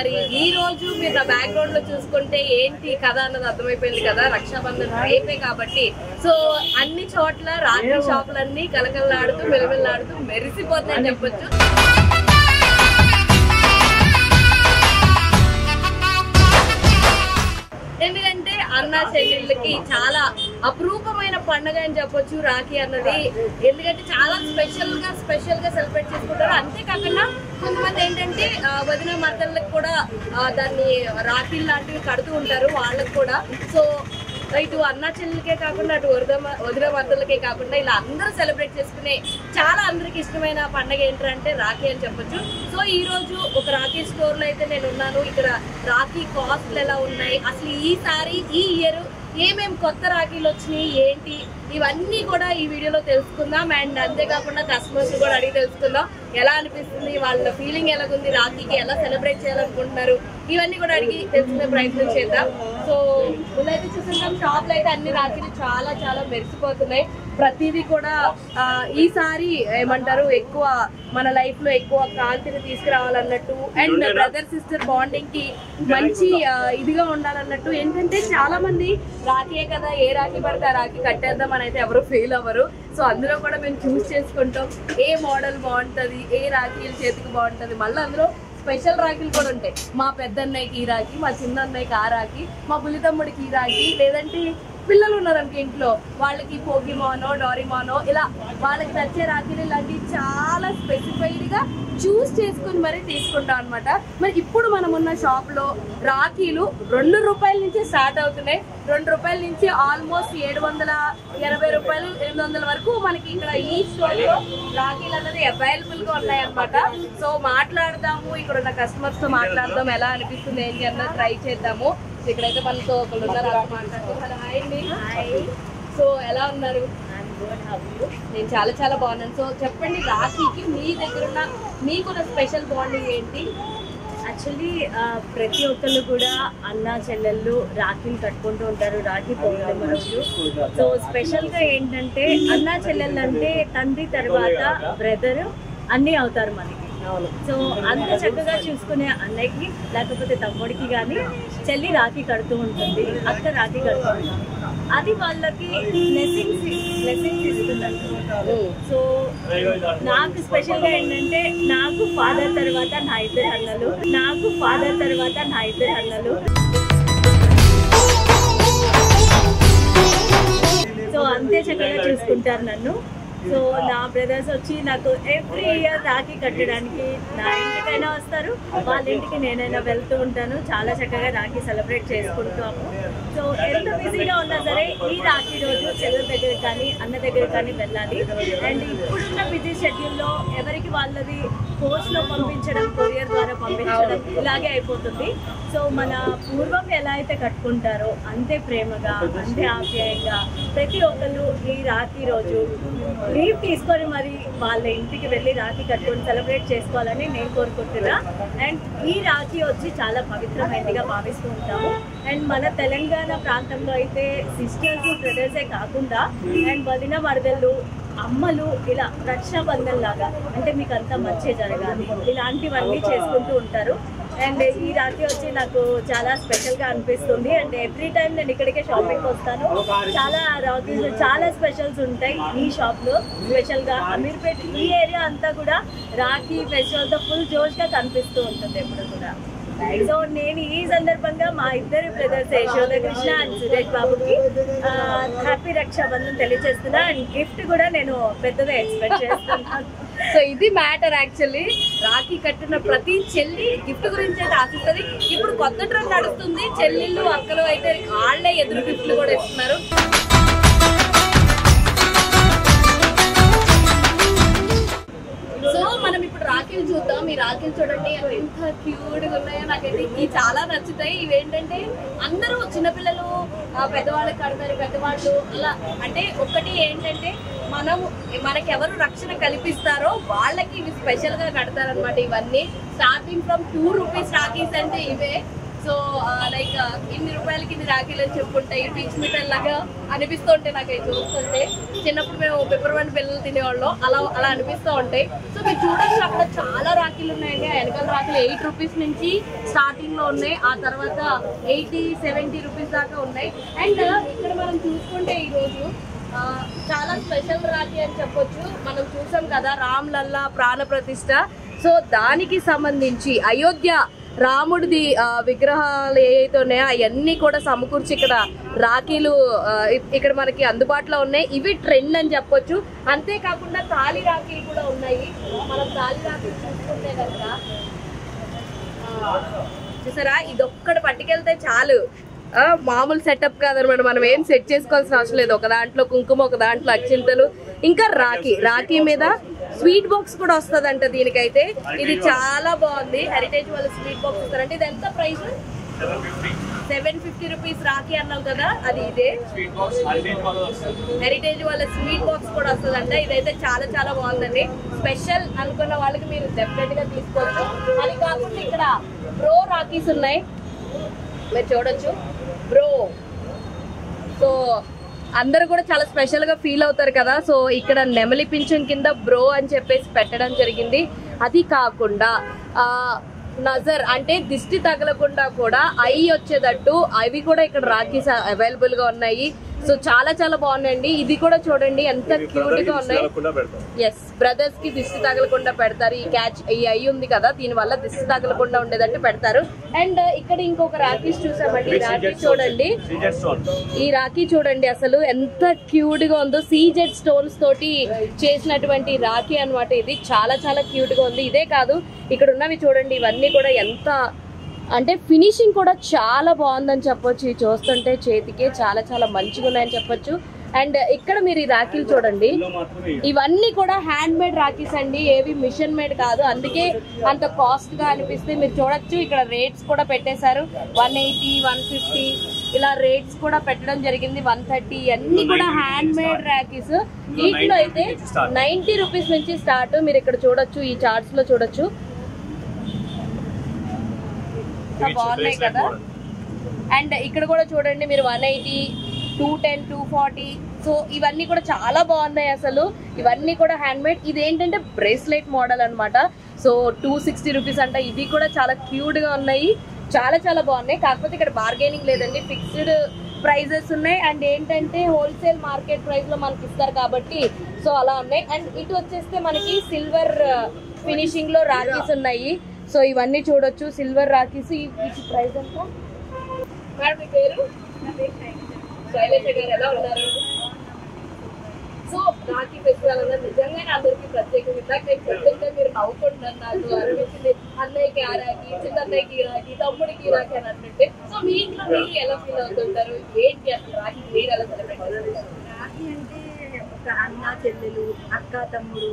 మరి ఈ రోజు మీరు నా బ్యాక్గ్రౌండ్ లో చూసుకుంటే ఏంటి కథ అన్నది అర్థమైపోయింది కదా. రక్షాబంధన్ రేపే కాబట్టి సో అన్ని చోట్ల రాఖీ షాపులన్నీ కలకల్లాడుతూ మెలమెల్లాడుతూ మెరిసిపోతాయని చెప్పొచ్చు. ఎందుకంటే అన్నా చెల్లెళ్ళకి చాలా అపురూపమైన పండుగ అని చెప్పొచ్చు రాఖీ అన్నది. ఎందుకంటే చాలా స్పెషల్ గా సెలబ్రేట్ చేసుకుంటారు. అంతేకాకుండా కొంతమంది ఏంటంటే వదిన మర్దళ్ళకి కూడా దాన్ని రాఖీలు లాంటివి కడుతూ ఉంటారు వాళ్ళకి కూడా. సో ఇటు అన్నా చెల్లెలకే కాకుండా అటు వదిన మర్దలకే కాకుండా ఇలా అందరూ సెలబ్రేట్ చేసుకునే చాలా అందరికి ఇష్టమైన పండుగ ఏంటంటే రాఖీ అని చెప్పొచ్చు. సో ఈ రోజు ఒక రాఖీ స్టోర్ లో అయితే నేను ఉన్నాను. ఇక్కడ రాఖీ కాస్ట్లు ఎలా ఉన్నాయి, అసలు ఈసారి ఈ ఇయర్ ఏమేమి కొత్త రాఖీలు వచ్చినాయి ఏంటి, ఇవన్నీ కూడా ఈ వీడియోలో తెలుసుకుందాం. అండ్ అంతేకాకుండా కస్టమర్స్ కూడా అడిగి తెలుసుకుందాం ఎలా అనిపిస్తుంది, వాళ్ళ ఫీలింగ్ ఎలాగుంది, రాఖీకి ఎలా సెలబ్రేట్ చేయాలనుకుంటున్నారు, ఇవన్నీ కూడా అడిగి తెలుసుకునే ప్రయత్నం చేద్దాం. సో ముందైతే చూస్తున్నాం షాప్ లో అయితే అన్ని రాఖీలు చాలా చాలా మెరిసిపోతున్నాయి. ప్రతిదీ కూడా ఈసారి ఏమంటారు ఎక్కువ మన లైఫ్ లో ఎక్కువ కాంతిని తీసుకురావాలన్నట్టు అండ్ బ్రదర్ సిస్టర్ బాండింగ్ కి మంచి ఇదిగా ఉండాలన్నట్టు. ఏంటంటే చాలా మంది రాఖీయే కదా ఏ రాఖీ పడితే ఆ రాఖీ కట్టేద్దాం అని అయితే ఎవరు ఫెయిల్ అవ్వరు. సో అందులో కూడా మేము చూస్ చేసుకుంటాం ఏ మోడల్ బాగుంటది, ఏ రాఖీలు చేతికి బాగుంటది. మళ్ళీ అందులో స్పెషల్ రాఖీలు కూడా ఉంటాయి. మా పెద్ద అన్నయ్యకి ఈ రాఖీ, మా చిన్న అన్నయ్యకి ఆ రాఖీ, మా బుల్లి తమ్ముడికి ఈ రాఖీ, లేదంటే పిల్లలు ఉన్నారనుకో ఇంట్లో వాళ్ళకి పోగిమానో డోరీమానో ఇలా వాళ్ళకి నచ్చే రాఖీలు ఇలాంటివి చాలా స్పెసిఫైడ్ గా చూస్ చేసుకుని మరీ తీసుకుంటాం అనమాట. మరి ఇప్పుడు మనం ఉన్న షాప్ లో రాఖీలు ₹2 నుంచి స్టార్ట్ అవుతున్నాయి. ₹2 నుంచి ఆల్మోస్ట్ 780 రూపాయలు 800 వరకు మనకి ఇక్కడ ఈ స్టోర్ లో రాఖీలు అన్నది అవైలబుల్ గా ఉన్నాయి అనమాట. సో మాట్లాడదాము, ఇక్కడ ఉన్న కస్టమర్స్ తో మాట్లాడదాం, ఎలా అనిపిస్తుంది ఏంటి అన్నది ట్రై చేద్దాము. ఇక్కడైతే మనతో ఒకళ్ళు ఉన్నారు, అలా మాట్లాడుతూ. హాయ్ అండి. సో ఎలా ఉన్నారు? నేను చాలా చాలా బాగున్నాను. సో చెప్పండి, రాఖీకి మీ దగ్గర ఉన్న మీకున్న స్పెషల్ బాండింగ్ ఏంటి? యాక్చువల్లీ ప్రతి ఒక్కళ్ళు కూడా అన్నా చెల్లెళ్ళు రాఖీలు కట్టుకుంటూ ఉంటారు రాఖీ పౌర్ణమి రోజు. సో స్పెషల్గా ఏంటంటే అన్నా చెల్లెళ్ళు అంటే తండ్రి తర్వాత బ్రదర్ అన్నీ అవుతారు మనకి. సో అంత చక్కగా చూసుకునే అన్నయ్యకి లేకపోతే తమ్ముడికి కానీ చెల్లి రాఖీ కడుతూ ఉంటుంది, అక్క రాఖీ కడుతూ ఉంటుంది. అది వాళ్ళకి బ్లెస్సింగ్స్ ఇస్తున్నారు. సో నాకు స్పెషల్గా ఏంటంటే నాకు ఫాదర్ తర్వాత నా ఇద్దరు అన్నలు. సో అంతే చక్కగా చూసుకుంటారు నన్ను. సో నా బ్రదర్స్ వచ్చి నాకు ఎవ్రీ ఇయర్ రాఖీ కట్టడానికి నా ఇంటికైనా వస్తారు, వాళ్ళ ఇంటికి నేనైనా వెళ్తూ ఉంటాను. చాలా చక్కగా రాఖీ సెలబ్రేట్ చేసుకుంటాము. సో ఎంత బిజీగా ఉన్నా సరే ఈ రాఖీ రోజు చెల్లెల దగ్గర కానీ అన్న దగ్గర కానీ వెళ్ళాలి. అండ్ ఇప్పుడున్న బిజీ షెడ్యూల్లో ఎవరికి వాళ్ళది పోస్ట్లో పంపించడం, కొరియర్ ద్వారా పంపించడం ఇలాగే అయిపోతుంది. సో మన పూర్వం ఎలా అయితే కట్టుకుంటారో అంతే ప్రేమగా అంతే ఆప్యాయంగా ప్రతి ఒక్కళ్ళు ఈ రాఖీ రోజు లీవ్ తీసుకొని మరి వాళ్ళ ఇంటికి వెళ్ళి రాఖీ కట్టుకొని సెలబ్రేట్ చేసుకోవాలని నేను కోరుకుంటున్నా. అండ్ ఈ రాఖీ వచ్చి చాలా పవిత్రమైనదిగా భావిస్తూ ఉంటాము. అండ్ మన తెలంగాణ ప్రాంతంలో అయితే సిస్టర్స్ బ్రదర్సే కాకుండా అండ్ వదిన మరదళ్ళు అమ్మలు ఇలా రక్షాబంధన్ లాగా అంటే మీకు అంతా మంచి జరగాలి ఇలాంటివన్నీ చేసుకుంటూ ఉంటారు. అండ్ ఈ రాఖీ వచ్చి నాకు చాలా స్పెషల్గా అనిపిస్తుంది. అండ్ ఎవ్రీ టైం నేను ఇక్కడికే షాపింగ్కి వస్తాను. చాలా రాఖీస్ చాలా స్పెషల్స్ ఉంటాయి ఈ షాప్లో. స్పెషల్గా అమీర్పేట్ ఈ ఏరియా అంతా కూడా రాఖీ ఫెస్టివల్తో ఫుల్ జోష్గా కనిపిస్తూ ఉంటుంది ఎప్పుడు కూడా. సో నేను ఈ సందర్భంగా మా ఇద్దరు బ్రదర్స్ యశోద కృష్ణ అండ్ సురేష్ బాబుకి హ్యాపీ రక్షాబంధన్ తెలియజేస్తున్నా. అండ్ గిఫ్ట్ కూడా నేను పెద్దగా ఎక్స్పెక్ట్ చేస్తున్నాను. సో ఇది మ్యాటర్. యాక్చువల్లీ రాఖీ కట్టిన ప్రతి చెల్లి గిఫ్ట్ గురించి అయితే ఆశిస్తుంది. ఇప్పుడు కొత్త ట్రెండ్ నడుస్తుంది, చెల్లెళ్ళు అక్కలు అయితే వాళ్ళే ఎదురు గిఫ్ట్లు కూడా ఇస్తున్నారు. సో మనం ఇప్పుడు రాఖీలు చూద్దాం. ఈ రాఖీలు చూడండి ఎంత క్యూట్గా ఉన్నాయో, నాకైతే ఇవి చాలా నచ్చుతాయి. ఇవేంటంటే అందరూ చిన్నపిల్లలు పెద్దవాళ్ళకి కడతారు, పెద్దవాళ్ళు అలా. అంటే ఒకటి ఏంటంటే మనకి ఎవరు రక్షణ కల్పిస్తారో వాళ్ళకి ఇవి స్పెషల్ గా కడతారనమాట. ఇవన్నీ స్టార్టింగ్ ఫ్రమ్ ₹2 రాఖీస్ అంటే ఇవే. సో లైక్ ఇన్ని రూపాయలకి ఇన్ని రాఖీలు అని చెప్పుకుంటాయి పీచ్ మిఠాయి లాగా అనిపిస్తూ ఉంటాయి నాకు అవి చూస్తుంటే. చిన్నప్పుడు మేము పెప్పర్మెంట్ పిల్లలు తినేవాళ్ళం, అలా అనిపిస్తూ ఉంటాయి. సో మీరు చూడొచ్చు అక్కడ చాలా రాఖీలు ఉన్నాయండి. వెనకాల రాఖీలు 8 రూపీస్ నుంచి స్టార్టింగ్ లో ఉన్నాయి, ఆ తర్వాత 80-70 రూపీస్ దాకా ఉన్నాయి. అండ్ ఇక్కడ మనం చూసుకుంటే ఈరోజు చాలా స్పెషల్ రాఖీ అని చెప్పొచ్చు. మనం చూసాం కదా రామ్ లల్లా ప్రాణ ప్రతిష్ఠ. సో దానికి సంబంధించి అయోధ్య రాముడిది విగ్రహాలు ఏవైతే ఉన్నాయో అవన్నీ కూడా సమకూర్చి ఇక్కడ రాఖీలు ఇక్కడ మనకి అందుబాటులో ఉన్నాయి. ఇవి ట్రెండ్ అని చెప్పొచ్చు. అంతేకాకుండా తాళి రాఖీలు కూడా ఉన్నాయి. మనం తాళి రాఖీలు చూసుకుంటే కనుక చూసారా, ఇదొక్కటి పట్టుకెళ్తే చాలు, మామూలు సెటప్ కాదనమాట. మనం ఏం సెట్ చేసుకోవాల్సిన అవసరం లేదు. ఒక దాంట్లో కుంకుమ, ఒక దాంట్లో అక్షింతలు, ఇంకా రాఖీ మీద స్వీట్ బాక్స్ కూడా వస్తుందంట దీనికైతే. ఇది చాలా బాగుంది. హెరిటేజ్ వాళ్ళ స్వీట్ బాక్స్ ఇస్తారంటే ఇది ఎంత ప్రైస్? 750 రూపీస్ రాఖీ అన్నాం కదా, అది ఇదే. హెరిటేజ్ వాళ్ళ స్వీట్ బాక్స్ కూడా వస్తుందంట. ఇదైతే చాలా చాలా బాగుందండి. స్పెషల్ అనుకున్న వాళ్ళకి మీరు డెఫినెట్ గా తీసుకోవచ్చు. అది కాకుండా ఇక్కడ బ్రో రాఖీస్ ఉన్నాయి, మీరు చూడొచ్చు. బ్రో, సో అందరూ కూడా చాలా స్పెషల్ గా ఫీల్ అవుతారు కదా. సో ఇక్కడ నెమలి పింఛం కింద బ్రో అని చెప్పేసి పెట్టడం జరిగింది. అది కాకుండా నజర్ అంటే దిష్టి తగలకుండా కూడా ఐ వచ్చేటట్టు అవి కూడా ఇక్కడ రాఖీస్ అవైలబుల్ గా ఉన్నాయి. సో చాలా చాలా బాగున్నాయండి. ఇది కూడా చూడండి ఎంత క్యూట్ గా ఉన్నాయి. ఎస్, బ్రదర్స్ కి దిష్టి తగలకుండా పెడతారు. ఈ ఐ ఉంది కదా, దీని వల్ల దిష్టి తగలకుండా ఉండేటట్టు పెడతారు. అండ్ ఇక్కడ ఇంకొక రాఖీస్ చూసామండి. ఈ రాఖీ చూడండి, ఈ రాఖీ చూడండి అసలు ఎంత క్యూట్ గా ఉందో. సీజెడ్ స్టోన్స్ తోటి చేసినటువంటి రాఖీ అనమాట. ఇది చాలా చాలా క్యూట్ గా ఉంది. ఇదే కాదు, ఇక్కడ ఉన్నవి చూడండి, ఇవన్నీ కూడా ఎంత అంటే ఫినిషింగ్ కూడా చాలా బాగుందని చెప్పొచ్చు. చూస్తుంటే చేతికి చాలా చాలా మంచిగా ఉన్నాయని చెప్పొచ్చు. అండ్ ఇక్కడ మీరు ఈ రాఖీలు చూడండి, ఇవన్నీ కూడా హ్యాండ్ మేడ్ రాఖీస్ అండి, ఏవి మిషన్ మేడ్ కాదు. అందుకే అంత కాస్ట్ గా అనిపిస్తే. మీరు చూడొచ్చు ఇక్కడ రేట్స్ కూడా పెట్టేశారు. 180, 150 ఇలా రేట్స్ కూడా పెట్టడం జరిగింది. 130 అన్ని కూడా హ్యాండ్ మేడ్ రాఖీస్. వీటిలో అయితే 90 రూపీస్ నుంచి స్టార్ట్. మీరు ఇక్కడ చూడొచ్చు, ఈ చార్ట్స్ లో చూడొచ్చు, బాగున్నాయి కదా. అండ్ ఇక్కడ కూడా చూడండి మీరు 180, 210, 240. సో ఇవన్నీ కూడా చాలా బాగున్నాయి అసలు. ఇవన్నీ కూడా హ్యాండ్ మేడ్. ఇదేంటంటే బ్రేస్లెట్ మోడల్ అనమాట. సో 260 రూపీస్ అంట. ఇవి కూడా చాలా క్యూట్ గా ఉన్నాయి, చాలా చాలా బాగున్నాయి. కాకపోతే ఇక్కడ బార్గెనింగ్ లేదండి, ఫిక్స్డ్ ప్రైజెస్ ఉన్నాయి. అండ్ ఏంటంటే హోల్సేల్ మార్కెట్ ప్రైస్ లో మనకి ఇస్తారు కాబట్టి సో అలా ఉన్నాయి. అండ్ ఇటు వచ్చేస్తే మనకి సిల్వర్ ఫినిషింగ్ లో రాఖీస్ ఉన్నాయి. సో ఇవన్నీ చూడొచ్చు, సిల్వర్ రాఖీస్. వీటి ప్రైస్ ఎంత మేడం? మీ పేరు? శైలజ గారు, ఎలా ఉన్నారు? సో రాఖీ ఫెస్టివల్ అన్నది నిజంగానే అందరికి ప్రత్యేకంగా. ఇందాక నేను చెప్తుంటే మీరు నవ్వుకుంటున్నారు, నాకు అనిపించింది. అన్నయ్యకి ఆ రాఖీ, చిన్న అన్నయ్యకి రాఖీ, తమ్ముడికి రాఖీ అని అంటుంటే. సో మీ ఇంట్లో మీరు ఎలా ఫీల్ అవుతుంటారు? ఏంటి అసలు రాఖీ మీరు ఎలా సెలబ్రేట్ చేస్తారు? రాఖీ అంటే ఒక అన్న చెల్లెలు, అక్క తమ్ముడు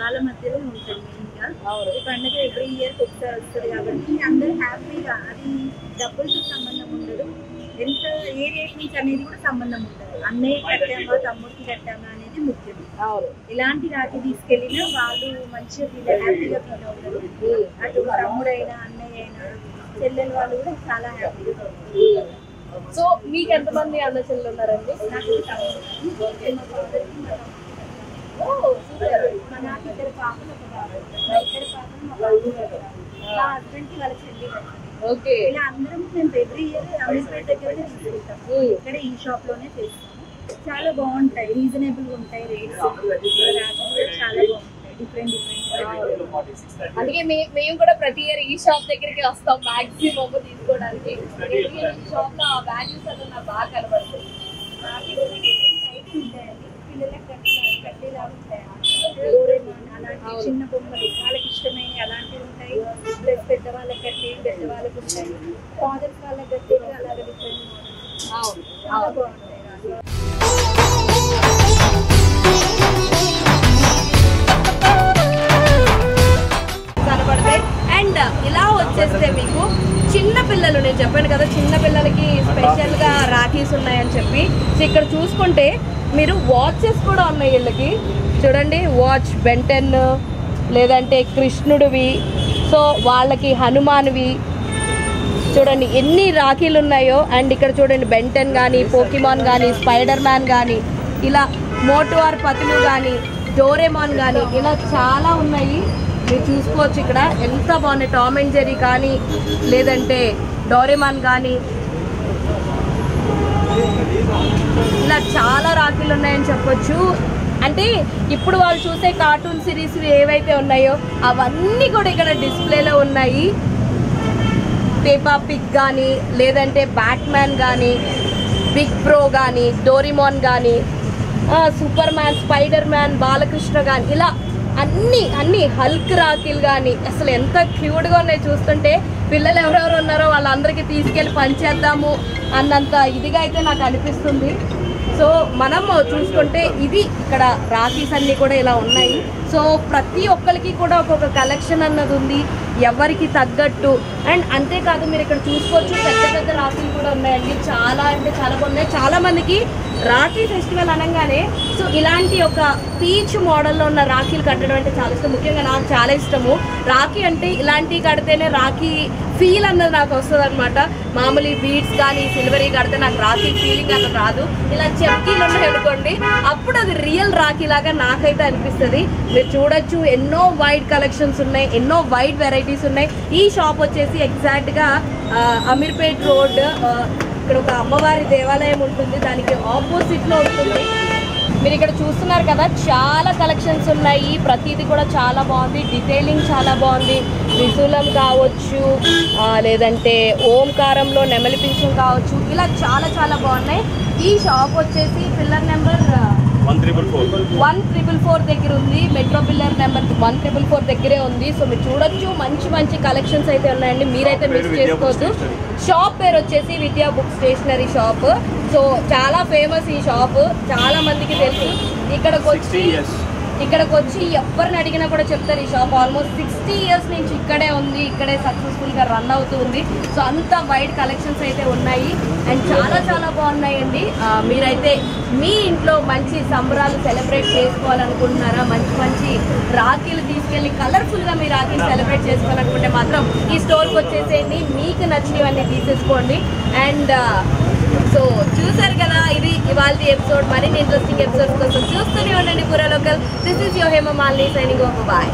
వాళ్ళ మధ్యలో ఉంటుంది మెయిన్గా. ఈ పండుగ ఎవ్రీ ఇయర్ ఒకసారి వస్తుంది కాబట్టి అందరూ హ్యాపీగా, అది డబ్బులతో సంబంధం ఉండదు, ఎంత ఏ రేట్ నుంచి అనేది కూడా సంబంధం ఉండదు. అన్నయ్య కట్టామా తమ్ముడికి కట్టామా అనేది ముఖ్యం. ఇలాంటి రాఖీ తీసుకెళ్ళినా వాళ్ళు మంచిగా హ్యాపీగా ఫీల్ అవుతారు. అటు తమ్ముడైనా అన్నయ్య అయినా చెల్లెలు వాళ్ళు కూడా చాలా హ్యాపీగా అవుతారు. సో మీకు ఎంతమంది అన్న చెల్లెలు ఉన్నారండి? నాకు నాకు ఇద్దరు పాపలు, ఒక బాబు. ఇద్దరు పాపలు మా బాబు, మా హస్బెండ్ కి వాళ్ళ చెల్లి. ఓకే, ఇలా అందరం మేము ఎవ్రీ ఇయర్ అమీర్పేట దగ్గరనే తీసుకుంటాము. ఇక్కడ ఈ షాప్ లోనే చేస్తాము. చాలా బాగుంటాయి, రీజనబుల్ ఉంటాయి రేట్స్. చాలా బాగుంటాయి, డిఫరెంట్ డిఫరెంట్. అందుకే మేము కూడా ప్రతి ఇయర్ ఈ షాప్ దగ్గరికి వస్తాం మాక్సిమం తీసుకోవడానికి. ఈ షాప్ లో ఆ వాల్యూస్ అన్న నాకు బాగా కనబడుతుంది. పిల్లలకు కట్టేలా ఉంటాయి, అలాంటి చిన్న బొమ్మలు వాళ్ళకి ఇష్టమైన అలాంటివి ఉంటాయి. ప్లస్ పెద్దవాళ్ళకి కట్టి పెద్దవాళ్ళకి ఉంటాయి, ఫాదర్స్ వాళ్ళకి కట్టేవి అలాగే డిఫరెంట్ మోడల్స్ చాలా బాగుంటాయి. కనబడతాయి. అండ్ ఇలా వచ్చేస్తే మీకు చిన్న పిల్లలు, నేను చెప్పాను కదా చిన్న పిల్లలకి స్పెషల్ గా రాఖీస్ ఉన్నాయని చెప్పి. సో ఇక్కడ చూసుకుంటే మీరు వాచెస్ కూడా ఉన్నాయి వీళ్ళకి. చూడండి, వాచ్ బెంటెన్, లేదంటే కృష్ణుడివి, సో వాళ్ళకి హనుమాన్వి, చూడండి ఎన్ని రాఖీలు ఉన్నాయో. అండ్ ఇక్కడ చూడండి బెంటెన్ కానీ, పోకీమాన్ కానీ, స్పైడర్ మ్యాన్ కానీ, ఇలా మోటు ఆర్ పతులు కానీ, డోరేమాన్ కానీ, ఇలా చాలా ఉన్నాయి. మీరు చూసుకోవచ్చు ఇక్కడ ఎంత బాగున్నాయి. టామ్ అండ్ జెర్రీ కానీ, లేదంటే డోరేమాన్ కానీ, ఇలా చాలా రాఖీలు ఉన్నాయని చెప్పొచ్చు. అంటే ఇప్పుడు వాళ్ళు చూసే కార్టూన్ సిరీస్ ఏవైతే ఉన్నాయో అవన్నీ కూడా ఇక్కడ డిస్ప్లేలో ఉన్నాయి. పేపా పిగ్ కానీ, లేదంటే బ్యాట్మ్యాన్ కానీ, బిగ్ బ్రో కానీ, డోరేమాన్ కానీ, super man, spider man, Balakrishna కానీ, ఇలా అన్ని హల్క్ రాఖీలు కానీ అసలు ఎంత క్యూట్గా ఉన్నాయి. చూస్తుంటే పిల్లలు ఎవరెవరు ఉన్నారో వాళ్ళందరికీ తీసుకెళ్ళి పంచేద్దాము అన్నంత ఇదిగా అయితే నాకు అనిపిస్తుంది. సో మనం చూసుకుంటే ఇది ఇక్కడ రాఖీస్ అన్నీ కూడా ఇలా ఉన్నాయి. సో ప్రతి ఒక్కరికి కూడా ఒక్కొక్క కలెక్షన్ అన్నది ఉంది, ఎవరికి తగ్గట్టు. అండ్ అంతేకాదు మీరు ఇక్కడ చూసుకోవచ్చు పెద్ద పెద్ద రాఖీలు కూడా ఉన్నాయండి. చాలా అంటే చాలా బాగున్నాయి. చాలా మందికి రాఖీ ఫెస్టివల్ అనగానే సో ఇలాంటి ఒక పీచ్ మోడల్లో ఉన్న రాఖీలు కట్టడం అంటే చాలా ఇష్టం. ముఖ్యంగా నాకు చాలా ఇష్టము. రాఖీ అంటే ఇలాంటివి కడితేనే రాఖీ ఫీల్ అన్నది నాకు వస్తుంది అనమాట. మామూలు బీడ్స్ కానీ సిల్వరీ కడితే నాకు రాఖీ ఫీలింగ్ అన్నది రాదు. ఇలా చెక్కీలు ఉన్నాయి అనుకోండి, అప్పుడు అది రియల్ రాఖీ లాగా నాకైతే అనిపిస్తుంది. మీరు చూడొచ్చు ఎన్నో వైడ్ కలెక్షన్స్ ఉన్నాయి, ఎన్నో వైడ్ వెరైటీస్ ఉన్నాయి. ఈ షాప్ వచ్చేసి ఎగ్జాక్ట్గా అమీర్పేట్ రోడ్, ఇక్కడ ఒక అమ్మవారి దేవాలయం ఉంటుంది, దానికి ఆపోజిట్లో ఉంటుంది. మీరు ఇక్కడ చూస్తున్నారు కదా చాలా కలెక్షన్స్ ఉన్నాయి. ప్రతిదీ కూడా చాలా బాగుంది, డీటెయిలింగ్ చాలా బాగుంది. త్రిశూలం కావచ్చు, లేదంటే ఓంకారంలో నెమలి పింఛం కావచ్చు, ఇలా చాలా చాలా బాగున్నాయి. ఈ షాప్ వచ్చేసి పిల్లర్ నెంబర్ 144 దగ్గర ఉంది. మెట్రో పిల్లర్ నెంబర్ 144 దగ్గరే ఉంది. సో మీరు చూడొచ్చు మంచి మంచి కలెక్షన్స్ అయితే ఉన్నాయండి, మీరైతే మిస్ చేసుకోవద్దు. షాప్ పేరు వచ్చేసి విద్యా బుక్ స్టేషనరీ షాప్. సో చాలా ఫేమస్ ఈ షాప్, చాలా మందికి తెలుసు. ఇక్కడికి వచ్చి ఎవరిని అడిగినా కూడా చెప్తారు ఈ షాప్ ఆల్మోస్ట్ 60 years నుంచి ఇక్కడే ఉంది, ఇక్కడే సక్సెస్ఫుల్గా రన్ అవుతూ ఉంది. సో అంత వైడ్ కలెక్షన్స్ అయితే ఉన్నాయి అండ్ చాలా చాలా బాగున్నాయండి. మీరైతే మీ ఇంట్లో మంచి సంబరాలు సెలబ్రేట్ చేసుకోవాలనుకుంటున్నారా, మంచి మంచి రాఖీలు తీసుకెళ్ళి కలర్ఫుల్గా మీ రాఖీలు సెలబ్రేట్ చేసుకోవాలనుకుంటే మాత్రం ఈ స్టోర్కి వచ్చేసేయండి, మీకు నచ్చినవన్నీ తీసేసుకోండి. అండ్ సో చూసారు కదా, ఇది ఇవాళ ఎపిసోడ్. మరిన్ని ఇంట్రెస్టింగ్ ఎపిసోడ్స్ కోసం చూస్తూనే ఉండండి పురా local. This is your Hema Malini signing off. Bye.